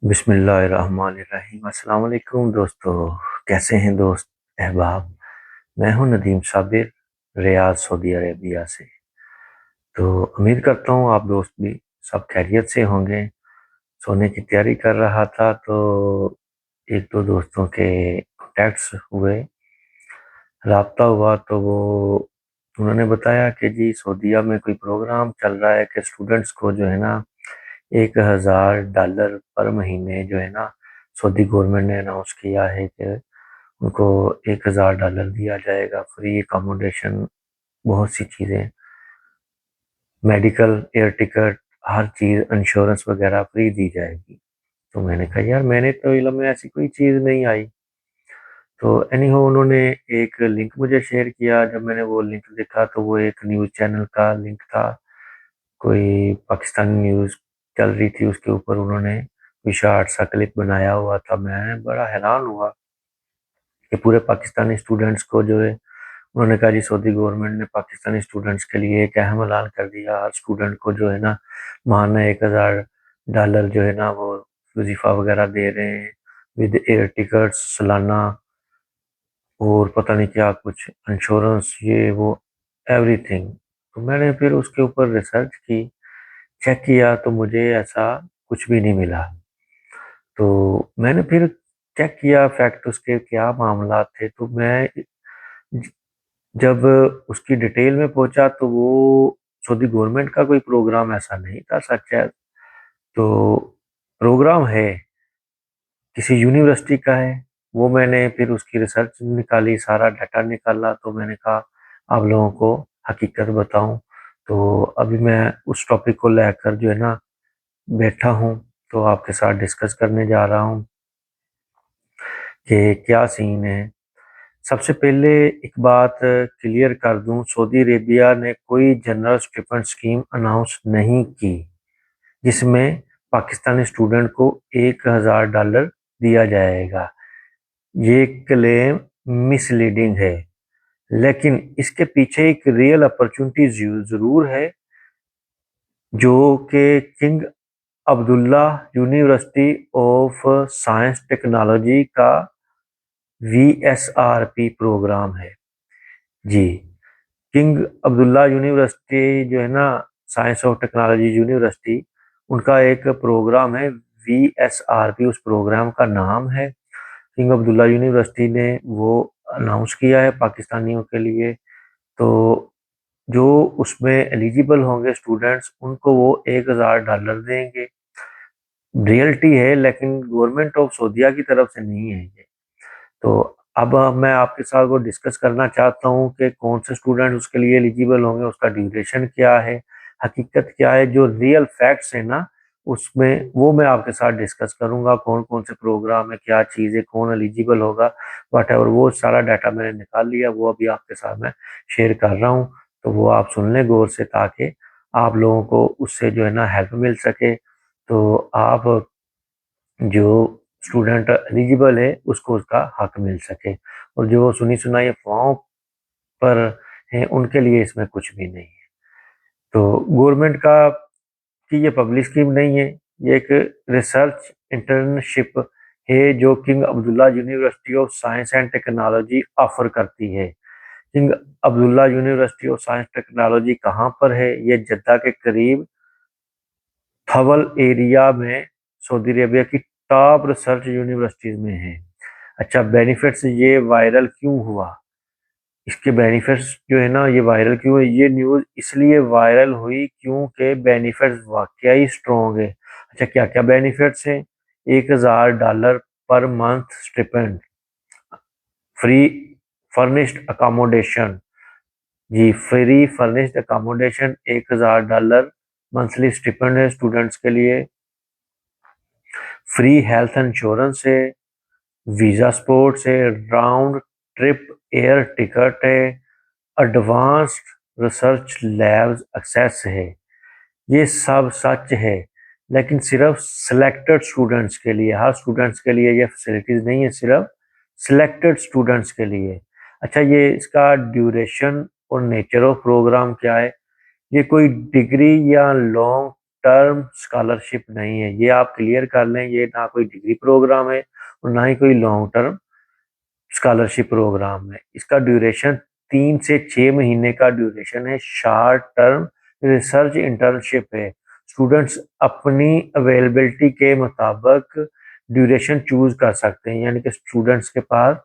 बिस्मिल्लाहिर्रहमानिर्रहीम। अस्सलाम वालेकुम दोस्तों, कैसे हैं दोस्त अहबाब। मैं हूं Nadeem Sabir, Riyadh Saudi Arabia से। तो उम्मीद करता हूं आप दोस्त भी सब खैरियत से होंगे। सोने की तैयारी कर रहा था तो एक दो दोस्तों के कॉन्टैक्ट्स हुए, राब्ता हुआ तो वो उन्होंने बताया कि जी सऊदीया में कोई प्रोग्राम चल रहा है कि स्टूडेंट्स को जो है ना $1000 पर महीने जो है ना सऊदी गवर्नमेंट ने अनाउंस किया है कि उनको $1000 दिया जाएगा, फ्री अकोमोडेशन, बहुत सी चीज़ें, मेडिकल, एयर टिकट, हर चीज़, इंश्योरेंस वगैरह फ्री दी जाएगी। तो मैंने कहा यार मैंने तो इल्म में ऐसी कोई चीज़ नहीं आई। तो एनीहाउ उन्होंने एक लिंक मुझे शेयर किया। जब मैंने वो लिंक देखा तो वो एक न्यूज़ चैनल का लिंक था, कोई पाकिस्तानी न्यूज़ चल रही थी, उसके ऊपर उन्होंने कोई शॉर्ट सा क्लिप बनाया हुआ था। मैं बड़ा हैरान हुआ कि पूरे पाकिस्तानी स्टूडेंट्स को जो है उन्होंने कहा जी सऊदी गवर्नमेंट ने पाकिस्तानी स्टूडेंट्स के लिए एक अहम ऐलान कर दिया। हर स्टूडेंट को जो है ना माहाना $1000 जो है ना वो वजीफा वगैरह दे रहे हैं, विद एयर टिकट्स सालाना, और पता नहीं क्या कुछ इंश्योरेंस, ये वो एवरीथिंग। तो मैंने फिर उसके ऊपर रिसर्च की, चेक किया तो मुझे ऐसा कुछ भी नहीं मिला। तो मैंने फिर चेक किया फैक्ट उसके क्या मामला थे। तो मैं ज- जब उसकी डिटेल में पहुंचा तो वो सऊदी गवर्नमेंट का कोई प्रोग्राम ऐसा नहीं था, सच है। तो प्रोग्राम है किसी यूनिवर्सिटी का है। वो मैंने फिर उसकी रिसर्च निकाली, सारा डाटा निकाला, तो मैंने कहा आप लोगों को हकीकत बताऊं। तो अभी मैं उस टॉपिक को लेकर जो है ना बैठा हूं, तो आपके साथ डिस्कस करने जा रहा हूं कि क्या सीन है। सबसे पहले एक बात क्लियर कर दूं, सऊदी अरेबिया ने कोई जनरल स्टिपेंड स्कीम अनाउंस नहीं की जिसमें पाकिस्तानी स्टूडेंट को $1000 दिया जाएगा। ये क्लेम मिसलीडिंग है, लेकिन इसके पीछे एक रियल अपॉर्चुनिटी जरूर है, जो कि king Abdullah University of science technology का VSRP प्रोग्राम है। जी, किंग अब्दुल्ला यूनिवर्सिटी जो है ना, साइंस और टेक्नोलॉजी यूनिवर्सिटी, उनका एक प्रोग्राम है VSRP, उस प्रोग्राम का नाम है। किंग अब्दुल्ला यूनिवर्सिटी ने वो अनाउंस किया है पाकिस्तानियों के लिए। तो जो उसमें एलिजिबल होंगे स्टूडेंट्स, उनको वो $1000 देंगे। रियलिटी है, लेकिन गवर्नमेंट ऑफ सऊदीया की तरफ से नहीं है ये। तो अब मैं आपके साथ वो डिस्कस करना चाहता हूँ कि कौन से स्टूडेंट उसके लिए एलिजिबल होंगे, उसका ड्यूरेशन क्या है, हकीकत क्या है, जो रियल फैक्ट्स है ना उसमें, वो मैं आपके साथ डिस्कस करूंगा। कौन कौन से प्रोग्राम है, क्या चीज़ है, कौन एलिजिबल होगा, वट एवर, वो सारा डाटा मैंने निकाल लिया, वो अभी आपके साथ मैं शेयर कर रहा हूँ। तो वो आप सुन लें गौर से, ताकि आप लोगों को उससे जो है ना हेल्प मिल सके। तो आप जो स्टूडेंट एलिजिबल है उसको उसका हक मिल सके, और जो सुनी सुनाई अफवाहों पर हैं उनके लिए इसमें कुछ भी नहीं है। तो गवर्नमेंट का की ये पब्लिक स्कीम नहीं है, ये एक रिसर्च इंटर्नशिप है जो king Abdullah University of science and technology offer करती है। King Abdullah University of science technology कहाँ पर है? ये जद्दा के करीब थवल एरिया में सऊदी अरेबिया की टॉप रिसर्च यूनिवर्सिटीज में है। अच्छा, बेनिफिट्स ये वायरल क्यों हुआ? इसके बेनिफिट्स जो है ना ये वायरल क्यों है? ये न्यूज़ इसलिए वायरल हुई क्योंकि बेनिफिट्स वाकई ही स्ट्रॉन्ग है। अच्छा, क्या क्या बेनिफिट्स हैं? $1000 per month stipend, free furnished accommodation. जी, free furnished accommodation, $1000 monthly stipend है स्टूडेंट्स के लिए। फ्री हेल्थ इंश्योरेंस है, वीज़ा सपोर्ट्स है, राउंड ट्रिप एयर टिकट है, एडवांस्ड रिसर्च लैब्स एक्सेस है। ये सब सच है, लेकिन सिर्फ सिलेक्टेड स्टूडेंट्स के लिए, हर स्टूडेंट्स के लिए ये फैसिलिटीज़ नहीं है, सिर्फ सिलेक्टेड स्टूडेंट्स के लिए। अच्छा, ये इसका ड्यूरेशन और नेचर ऑफ प्रोग्राम क्या है? ये कोई डिग्री या लॉन्ग टर्म स्कॉलरशिप नहीं है, ये आप क्लियर कर लें। ये ना कोई डिग्री प्रोग्राम है और ना ही कोई लॉन्ग टर्म स्कॉलरशिप प्रोग्राम है। इसका ड्यूरेशन 3 से 6 महीने का ड्यूरेशन है। शॉर्ट टर्म रिसर्च इंटर्नशिप है। स्टूडेंट्स अपनी अवेलेबिलिटी के मुताबिक ड्यूरेशन चूज कर सकते हैं, यानी कि स्टूडेंट्स के पास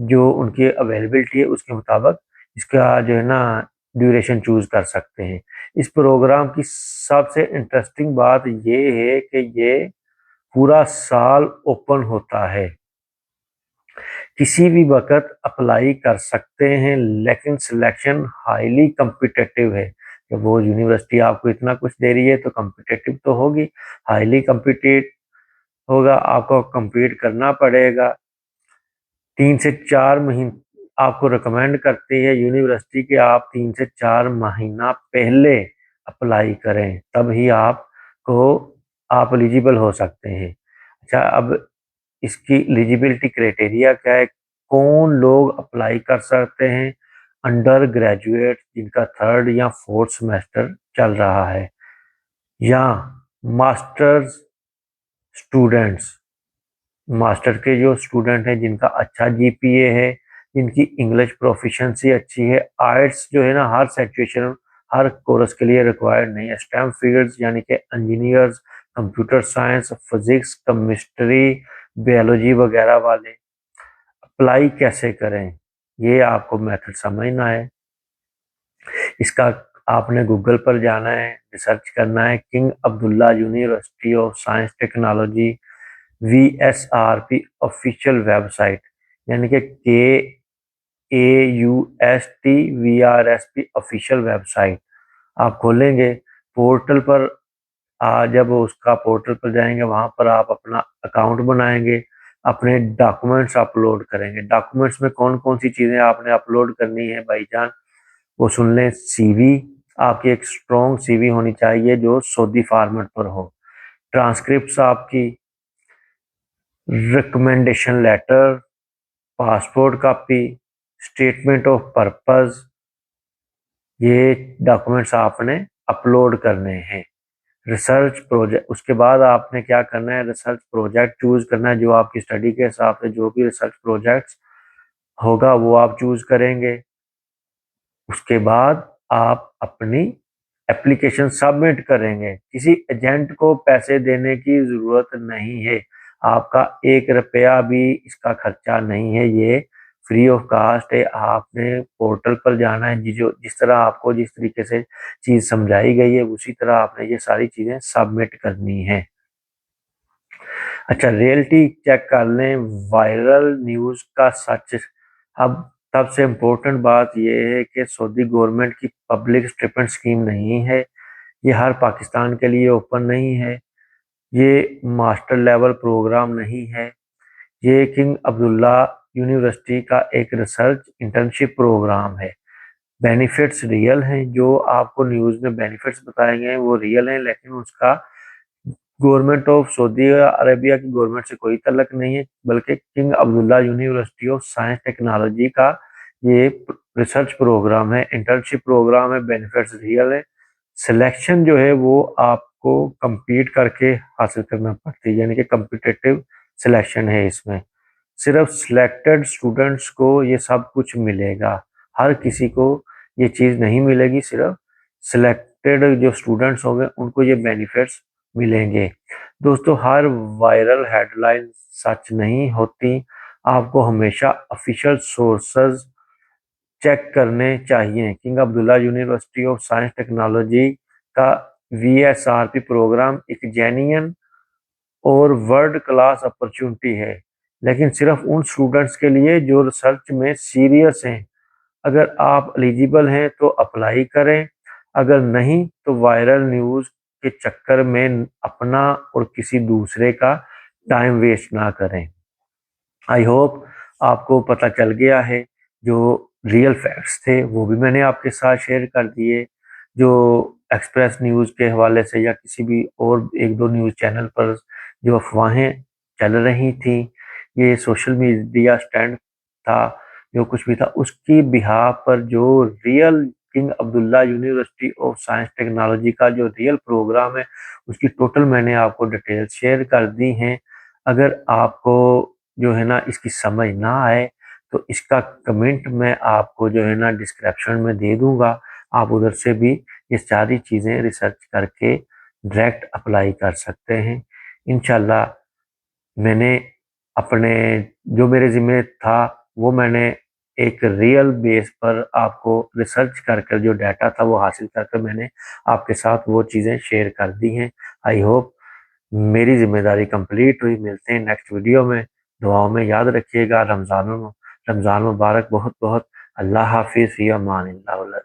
जो उनकी अवेलेबिलिटी है उसके मुताबिक इसका जो है ना ड्यूरेशन चूज कर सकते हैं। इस प्रोग्राम की सबसे इंटरेस्टिंग बात ये है कि ये पूरा साल ओपन होता है, किसी भी वक्त अप्लाई कर सकते हैं, लेकिन सिलेक्शन हाईली कम्पिटिटिव है। जब वो यूनिवर्सिटी आपको इतना कुछ दे रही है तो कम्पिटिटिव तो होगी, हाईली कम्पिटिटिव होगा, आपको कम्पीट करना पड़ेगा। 3 से 4 महीने आपको रिकमेंड करती है यूनिवर्सिटी कि आप 3 से 4 महीना पहले अप्लाई करें, तब ही आप एलिजिबल हो सकते हैं। अच्छा, अब इसकी एलिजिबिलिटी क्राइटेरिया क्या है? कौन लोग अप्लाई कर सकते हैं? अंडर ग्रेजुएट जिनका 3rd या 4th सेमेस्टर चल रहा है, या मास्टर्स स्टूडेंट्स, मास्टर के जो स्टूडेंट हैं जिनका अच्छा जीपीए है, जिनकी इंग्लिश प्रोफिशिएंसी अच्छी है। आइट्स जो है ना हर सिचुएशन हर कोर्स के लिए रिक्वायर्ड नहीं है। स्टेम फील्ड्स यानी कि engineers, computer science, physics, chemistry, biology वगैरह वाले अप्लाई कैसे करें, ये आपको मेथड समझना है। इसका आपने गूगल पर जाना है, रिसर्च करना है, king Abdullah University of science technology VSRP official website, यानी कि KAUST ऑफिशियल वेबसाइट आप खोलेंगे। पोर्टल पर जब उसका पोर्टल पर जाएंगे वहां पर आप अपना अकाउंट बनाएंगे, अपने डॉक्यूमेंट्स अपलोड करेंगे। डॉक्यूमेंट्स में कौन कौन सी चीजें आपने अपलोड करनी है भाईजान, वो सुन लें। सीवी, आपकी एक स्ट्रॉन्ग सीवी होनी चाहिए जो सऊदी फॉर्मेट पर हो। ट्रांसक्रिप्ट्स आपकी, recommendation letter, passport copy, statement of purpose, ये डॉक्यूमेंट्स आपने अपलोड करने हैं। रिसर्च प्रोजेक्ट, उसके बाद आपने क्या करना है, रिसर्च प्रोजेक्ट चूज करना है। जो आपकी स्टडी के हिसाब से जो भी रिसर्च प्रोजेक्ट्स होगा वो आप चूज करेंगे। उसके बाद आप अपनी एप्लीकेशन सबमिट करेंगे। किसी एजेंट को पैसे देने की जरूरत नहीं है, आपका 1 रुपया भी इसका खर्चा नहीं है, ये फ्री ऑफ कास्ट है। आपने पोर्टल पर जाना है, जिस तरह आपको जिस तरीके से चीज समझाई गई है उसी तरह आपने ये सारी चीजें सबमिट करनी है। अच्छा, रियलिटी चेक कर लें, वायरल न्यूज का सच। अब सबसे इम्पोर्टेंट बात यह है कि सऊदी गवर्नमेंट की पब्लिक स्टिपेंड स्कीम नहीं है, ये हर पाकिस्तान के लिए ओपन नहीं है, ये मास्टर लेवल प्रोग्राम नहीं है, ये किंग अब्दुल्ला यूनिवर्सिटी का एक रिसर्च इंटर्नशिप प्रोग्राम है। बेनिफिट्स रियल हैं, जो आपको न्यूज़ में बेनिफिट्स बताए गए हैं वो रियल हैं, लेकिन उसका गवर्नमेंट ऑफ सऊदी अरेबिया की गवर्नमेंट से कोई तल्लक नहीं है, बल्कि king Abdullah University of science technology का ये रिसर्च प्रोग्राम है, इंटर्नशिप प्रोग्राम है। बेनिफिट्स रियल है। सिलेक्शन जो है वो आपको compete करके हासिल करना पड़ती है, यानी कि कम्पिटिटिव सिलेक्शन है इसमें। सिर्फ सिलेक्टेड स्टूडेंट्स को ये सब कुछ मिलेगा, हर किसी को ये चीज़ नहीं मिलेगी, सिर्फ सिलेक्टेड जो स्टूडेंट्स होंगे उनको ये बेनिफिट्स मिलेंगे। दोस्तों, हर वायरल हेडलाइन सच नहीं होती, आपको हमेशा ऑफिशियल सोर्सेज चेक करने चाहिए। King Abdullah University of science technology का VSRP प्रोग्राम एक जेन्युइन और वर्ल्ड क्लास अपॉर्चुनिटी है, लेकिन सिर्फ उन स्टूडेंट्स के लिए जो रिसर्च में सीरियस हैं। अगर आप एलिजिबल हैं तो अप्लाई करें, अगर नहीं तो वायरल न्यूज़ के चक्कर में अपना और किसी दूसरे का टाइम वेस्ट ना करें। आई होप आपको पता चल गया है, जो रियल फैक्ट्स थे वो भी मैंने आपके साथ शेयर कर दिए। जो एक्सप्रेस न्यूज़ के हवाले से या किसी भी और 1-2 न्यूज़ चैनल पर जो अफवाहें चल रही थी, ये सोशल मीडिया स्टैंड था, जो कुछ भी था उसकी बिहाफ पर जो real king Abdullah University of science technology का जो रियल प्रोग्राम है उसकी टोटल मैंने आपको डिटेल शेयर कर दी हैं। अगर आपको जो है ना इसकी समझ ना आए तो इसका कमेंट मैं आपको जो है ना डिस्क्रिप्शन में दे दूंगा, आप उधर से भी ये सारी चीज़ें रिसर्च करके डायरेक्ट अप्लाई कर सकते हैं। इंशाल्लाह मैंने अपने जो मेरे ज़िम्मे था वो मैंने एक रियल बेस पर आपको रिसर्च कर कर जो डाटा था वो हासिल कर कर मैंने आपके साथ वो चीज़ें शेयर कर दी हैं। आई होप मेरी ज़िम्मेदारी कंप्लीट हुई। मिलते हैं नेक्स्ट वीडियो में। दुआओं में याद रखिएगा। रमज़ान मुबारक बहुत बहुत। अल्लाह हाफिज़। फ़ी अमानिल्लाह।